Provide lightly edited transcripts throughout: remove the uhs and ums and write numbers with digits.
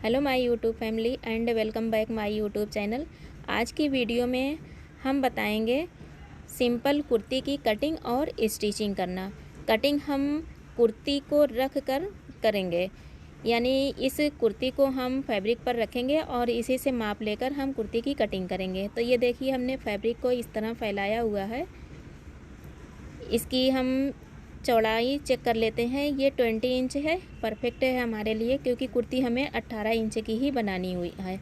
Hello my YouTube family and welcome back my YouTube channel. आज की video में हम बताएंगे सिंपल कुर्ती की कटिंग और स्टिचिंग करना। कटिंग हम कुर्ती को रख कर करेंगे, यानी इस कुर्ती को हम फैब्रिक पर रखेंगे और इसी से माप लेकर हम कुर्ती की कटिंग करेंगे। तो ये देखिए, हमने फैब्रिक को इस तरह फैलाया हुआ है। इसकी हम चौड़ाई चेक कर लेते हैं। ये 20 इंच है, परफेक्ट है हमारे लिए, क्योंकि कुर्ती हमें 18 इंच की ही बनानी हुई है।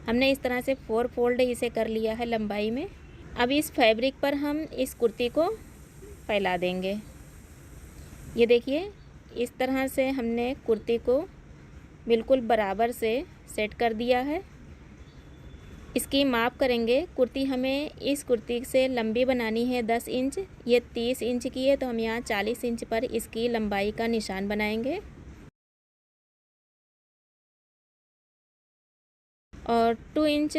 हमने इस तरह से 4 फोल्ड इसे कर लिया है लंबाई में। अब इस फैब्रिक पर हम इस कुर्ती को फैला देंगे। ये देखिए, इस तरह से हमने कुर्ती को बिल्कुल बराबर से सेट कर दिया है। इसकी माप करेंगे। कुर्ती हमें इस कुर्ती से लंबी बनानी है 10 इंच। ये 30 इंच की है, तो हम यहाँ 40 इंच पर इसकी लंबाई का निशान बनाएंगे और 2 इंच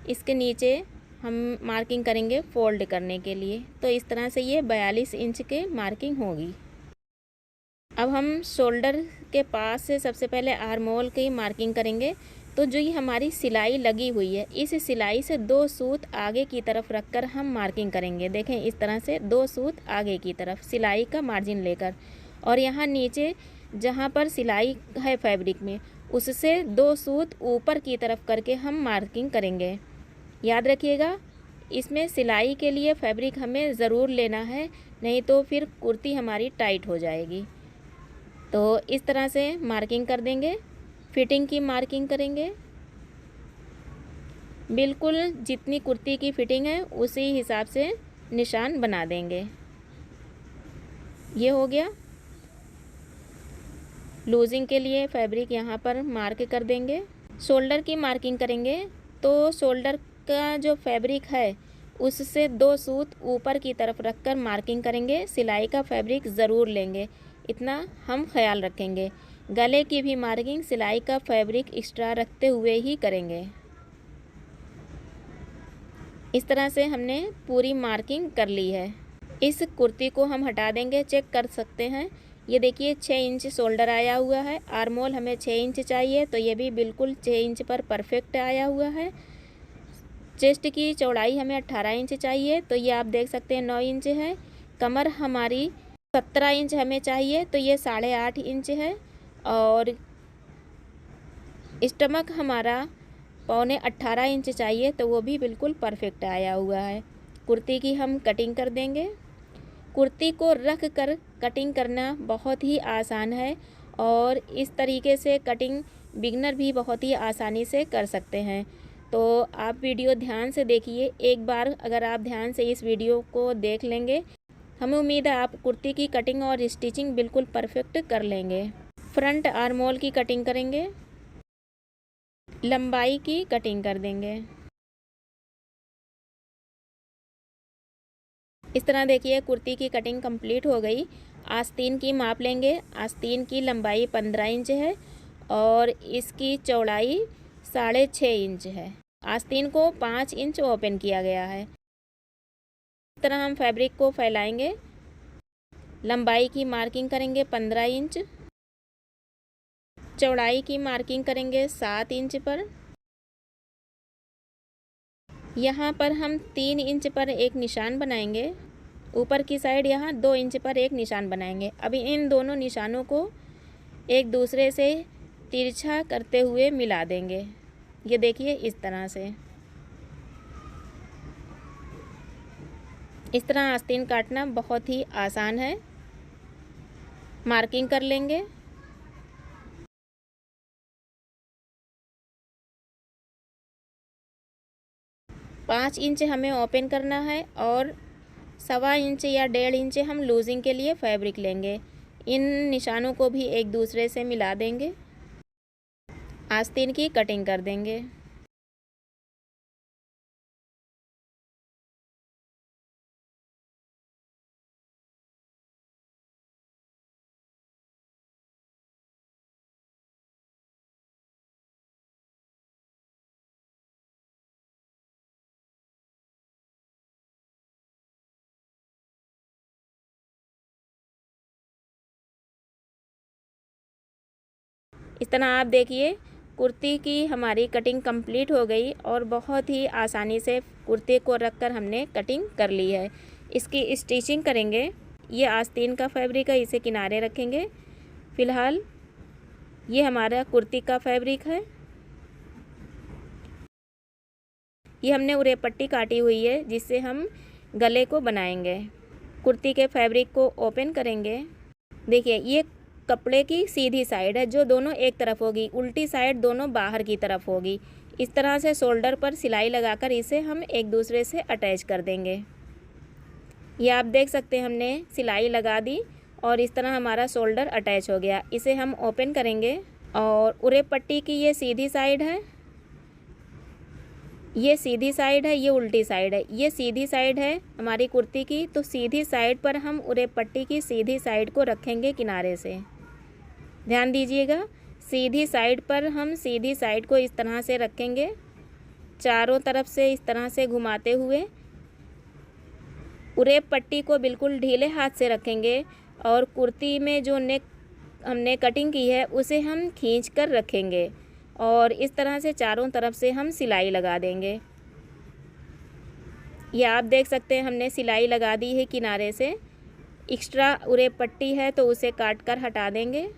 इसके नीचे हम मार्किंग करेंगे फोल्ड करने के लिए। तो इस तरह से ये 42 इंच के मार्किंग होगी। अब हम शोल्डर के पास से सबसे पहले आर्म होल की मार्किंग करेंगे। तो जो ये हमारी सिलाई लगी हुई है, इस सिलाई से 2 सूत आगे की तरफ रखकर हम मार्किंग करेंगे। देखें, इस तरह से 2 सूत आगे की तरफ सिलाई का मार्जिन लेकर, और यहाँ नीचे जहाँ पर सिलाई है फैब्रिक में, उससे 2 सूत ऊपर की तरफ करके हम मार्किंग करेंगे। याद रखिएगा, इसमें सिलाई के लिए फैब्रिक हमें ज़रूर लेना है, नहीं तो फिर कुर्ती हमारी टाइट हो जाएगी। तो इस तरह से मार्किंग कर देंगे। फिटिंग की मार्किंग करेंगे। बिल्कुल जितनी कुर्ती की फिटिंग है उसी हिसाब से निशान बना देंगे। ये हो गया। लूजिंग के लिए फैब्रिक यहाँ पर मार्क कर देंगे। शोल्डर की मार्किंग करेंगे। तो शोल्डर का जो फैब्रिक है उससे 2 सूत ऊपर की तरफ रखकर मार्किंग करेंगे। सिलाई का फैब्रिक ज़रूर लेंगे, इतना हम ख्याल रखेंगे। गले की भी मार्किंग सिलाई का फैब्रिक एक्स्ट्रा रखते हुए ही करेंगे। इस तरह से हमने पूरी मार्किंग कर ली है। इस कुर्ती को हम हटा देंगे। चेक कर सकते हैं, ये देखिए 6 इंच शोल्डर आया हुआ है। आर्म होल हमें 6 इंच चाहिए, तो ये भी बिल्कुल 6 इंच पर परफेक्ट आया हुआ है। चेस्ट की चौड़ाई हमें 18 इंच चाहिए, तो ये आप देख सकते हैं 9 इंच है। कमर हमारी 17 इंच हमें चाहिए, तो ये 8.5 इंच है। और स्टमक हमारा 18 इंच चाहिए, तो वो भी बिल्कुल परफेक्ट आया हुआ है। कुर्ती की हम कटिंग कर देंगे। कुर्ती को रख कर कटिंग करना बहुत ही आसान है, और इस तरीके से कटिंग बिगनर भी बहुत ही आसानी से कर सकते हैं। तो आप वीडियो ध्यान से देखिए। एक बार अगर आप ध्यान से इस वीडियो को देख लेंगे, हमें उम्मीद है आप कुर्ती की कटिंग और स्टिचिंग बिल्कुल परफेक्ट कर लेंगे। फ्रंट आर्म होल की कटिंग करेंगे, लंबाई की कटिंग कर देंगे। इस तरह देखिए, कुर्ती की कटिंग कंप्लीट हो गई। आस्तीन की माप लेंगे। आस्तीन की लंबाई 15 इंच है और इसकी चौड़ाई 6.5 इंच है। आस्तीन को 5 इंच ओपन किया गया है। इस तरह हम फैब्रिक को फैलाएंगे। लंबाई की मार्किंग करेंगे 15 इंच, चौड़ाई की मार्किंग करेंगे 7 इंच पर। यहाँ पर हम 3 इंच पर एक निशान बनाएंगे। ऊपर की साइड यहाँ 2 इंच पर एक निशान बनाएंगे। अभी इन दोनों निशानों को एक दूसरे से तिरछा करते हुए मिला देंगे। ये देखिए, इस तरह से। इस तरह आस्तीन काटना बहुत ही आसान है। मार्किंग कर लेंगे। पाँच इंच हमें ओपन करना है और 1.25 इंच या 1.5 इंच हम लूजिंग के लिए फैब्रिक लेंगे। इन निशानों को भी एक दूसरे से मिला देंगे। आस्तीन की कटिंग कर देंगे। इस तरह आप देखिए, कुर्ती की हमारी कटिंग कंप्लीट हो गई और बहुत ही आसानी से कुर्ते को रखकर हमने कटिंग कर ली है। इसकी स्टिचिंग करेंगे। ये आस्तीन का फैब्रिक है, इसे किनारे रखेंगे। फ़िलहाल ये हमारा कुर्ती का फैब्रिक है। ये हमने उरे पट्टी काटी हुई है जिससे हम गले को बनाएंगे। कुर्ती के फैब्रिक को ओपन करेंगे। देखिए ये कपड़े की सीधी साइड है जो दोनों एक तरफ होगी, उल्टी साइड दोनों बाहर की तरफ होगी। इस तरह से शोल्डर पर सिलाई लगाकर इसे हम एक दूसरे से अटैच कर देंगे। ये आप देख सकते हैं हमने सिलाई लगा दी और इस तरह हमारा शोल्डर अटैच हो गया। इसे हम ओपन करेंगे और उरे पट्टी की ये सीधी साइड है, ये सीधी साइड है, ये उल्टी साइड है। ये सीधी साइड है हमारी कुर्ती की, तो सीधी साइड पर हम उरे पट्टी की सीधी साइड को रखेंगे किनारे से। ध्यान दीजिएगा, सीधी साइड पर हम सीधी साइड को इस तरह से रखेंगे, चारों तरफ से इस तरह से घुमाते हुए। उरे पट्टी को बिल्कुल ढीले हाथ से रखेंगे और कुर्ती में जो नेक हमने कटिंग की है उसे हम खींच कर रखेंगे और इस तरह से चारों तरफ से हम सिलाई लगा देंगे। ये आप देख सकते हैं हमने सिलाई लगा दी है किनारे से। एक्स्ट्रा उरे पट्टी है तो उसे काट कर हटा देंगे।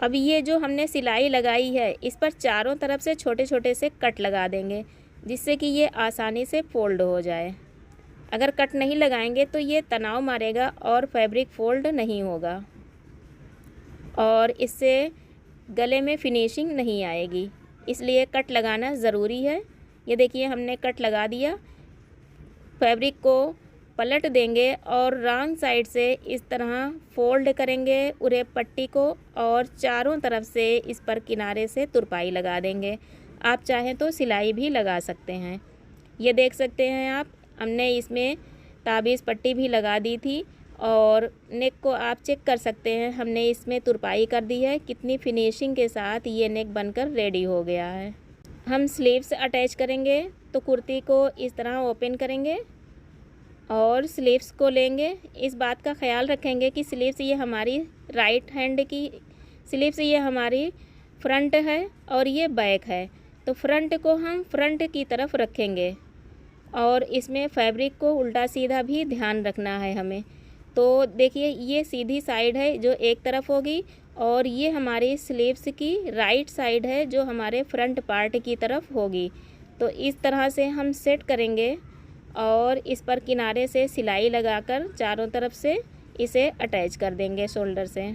अब ये जो हमने सिलाई लगाई है इस पर चारों तरफ से छोटे छोटे से कट लगा देंगे जिससे कि ये आसानी से फोल्ड हो जाए। अगर कट नहीं लगाएंगे तो ये तनाव मारेगा और फैब्रिक फोल्ड नहीं होगा और इससे गले में फिनिशिंग नहीं आएगी, इसलिए कट लगाना ज़रूरी है। ये देखिए हमने कट लगा दिया। फैब्रिक को पलट देंगे और रॉन्ग साइड से इस तरह फोल्ड करेंगे उरे पट्टी को और चारों तरफ से इस पर किनारे से तुरपाई लगा देंगे। आप चाहें तो सिलाई भी लगा सकते हैं। ये देख सकते हैं आप, हमने इसमें ताबीज़ पट्टी भी लगा दी थी और नेक को आप चेक कर सकते हैं, हमने इसमें तुरपाई कर दी है। कितनी फिनिशिंग के साथ ये नेक बनकर रेडी हो गया है। हम स्लीव्स अटैच करेंगे तो कुर्ती को इस तरह ओपन करेंगे और स्लीव्स को लेंगे। इस बात का ख्याल रखेंगे कि स्लीव्स ये हमारी राइट हैंड की स्लीव्स ये हमारी फ्रंट है और ये बैक है, तो फ्रंट को हम फ्रंट की तरफ रखेंगे और इसमें फैब्रिक को उल्टा सीधा भी ध्यान रखना है हमें। तो देखिए ये सीधी साइड है जो एक तरफ होगी और ये हमारी स्लीव्स की राइट साइड है जो हमारे फ्रंट पार्ट की तरफ होगी। तो इस तरह से हम सेट करेंगे और इस पर किनारे से सिलाई लगाकर चारों तरफ से इसे अटैच कर देंगे शोल्डर से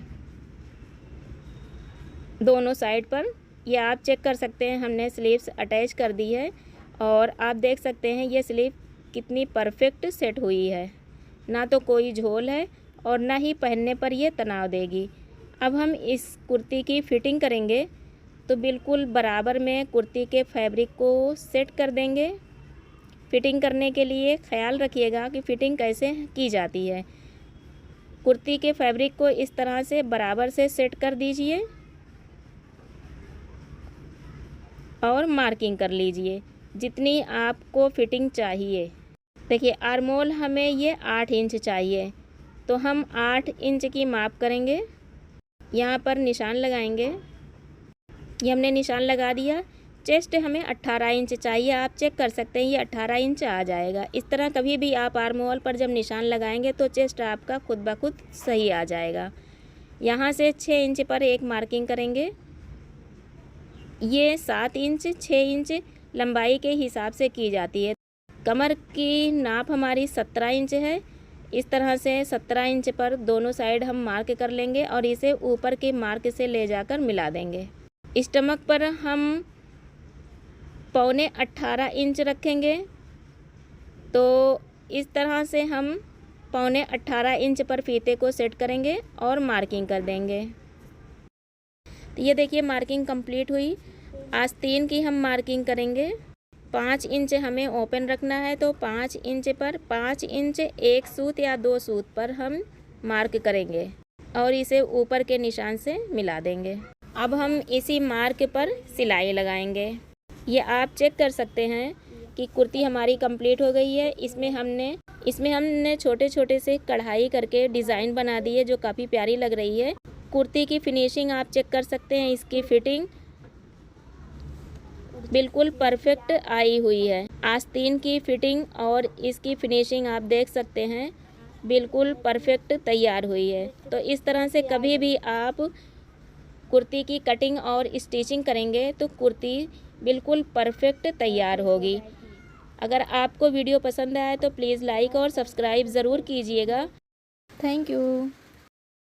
दोनों साइड पर। ये आप चेक कर सकते हैं हमने स्लीव्स अटैच कर दी है और आप देख सकते हैं ये स्लीव कितनी परफेक्ट सेट हुई है, ना तो कोई झोल है और ना ही पहनने पर ये तनाव देगी। अब हम इस कुर्ती की फ़िटिंग करेंगे तो बिल्कुल बराबर में कुर्ती के फैब्रिक को सेट कर देंगे। फ़िटिंग करने के लिए ख्याल रखिएगा कि फ़िटिंग कैसे की जाती है। कुर्ती के फैब्रिक को इस तरह से बराबर से सेट कर दीजिए और मार्किंग कर लीजिए जितनी आपको फ़िटिंग चाहिए। देखिए आर्मोल हमें ये 8 इंच चाहिए, तो हम 8 इंच की माप करेंगे। यहाँ पर निशान लगाएंगे। ये हमने निशान लगा दिया। चेस्ट हमें 18 इंच चाहिए, आप चेक कर सकते हैं ये 18 इंच आ जाएगा। इस तरह कभी भी आप आर्मोल पर जब निशान लगाएंगे तो चेस्ट आपका खुद ब खुद सही आ जाएगा। यहाँ से 6 इंच पर एक मार्किंग करेंगे। ये 7 इंच 6 इंच लंबाई के हिसाब से की जाती है। कमर की नाप हमारी 17 इंच है। इस तरह से 17 इंच पर दोनों साइड हम मार्क कर लेंगे और इसे ऊपर के मार्क से ले जाकर मिला देंगे। स्टमक पर हम 18.25 इंच रखेंगे, तो इस तरह से हम 18.25 इंच पर फीते को सेट करेंगे और मार्किंग कर देंगे। तो ये देखिए मार्किंग कंप्लीट हुई। आस्तीन की हम मार्किंग करेंगे। 5 इंच हमें ओपन रखना है, तो 5 इंच पर 5 इंच एक सूत या 2 सूत पर हम मार्क करेंगे और इसे ऊपर के निशान से मिला देंगे। अब हम इसी मार्क पर सिलाई लगाएंगे। ये आप चेक कर सकते हैं कि कुर्ती हमारी कंप्लीट हो गई है। इसमें हमने छोटे छोटे से कढ़ाई करके डिज़ाइन बना दी है जो काफ़ी प्यारी लग रही है। कुर्ती की फिनिशिंग आप चेक कर सकते हैं, इसकी फिटिंग बिल्कुल परफेक्ट आई हुई है। आस्तीन की फिटिंग और इसकी फिनिशिंग आप देख सकते हैं, बिल्कुल परफेक्ट तैयार हुई है। तो इस तरह से कभी भी आप कुर्ती की कटिंग और स्टिचिंग करेंगे तो कुर्ती बिल्कुल परफेक्ट तैयार होगी। अगर आपको वीडियो पसंद आए तो प्लीज़ लाइक और सब्सक्राइब ज़रूर कीजिएगा। Thank you.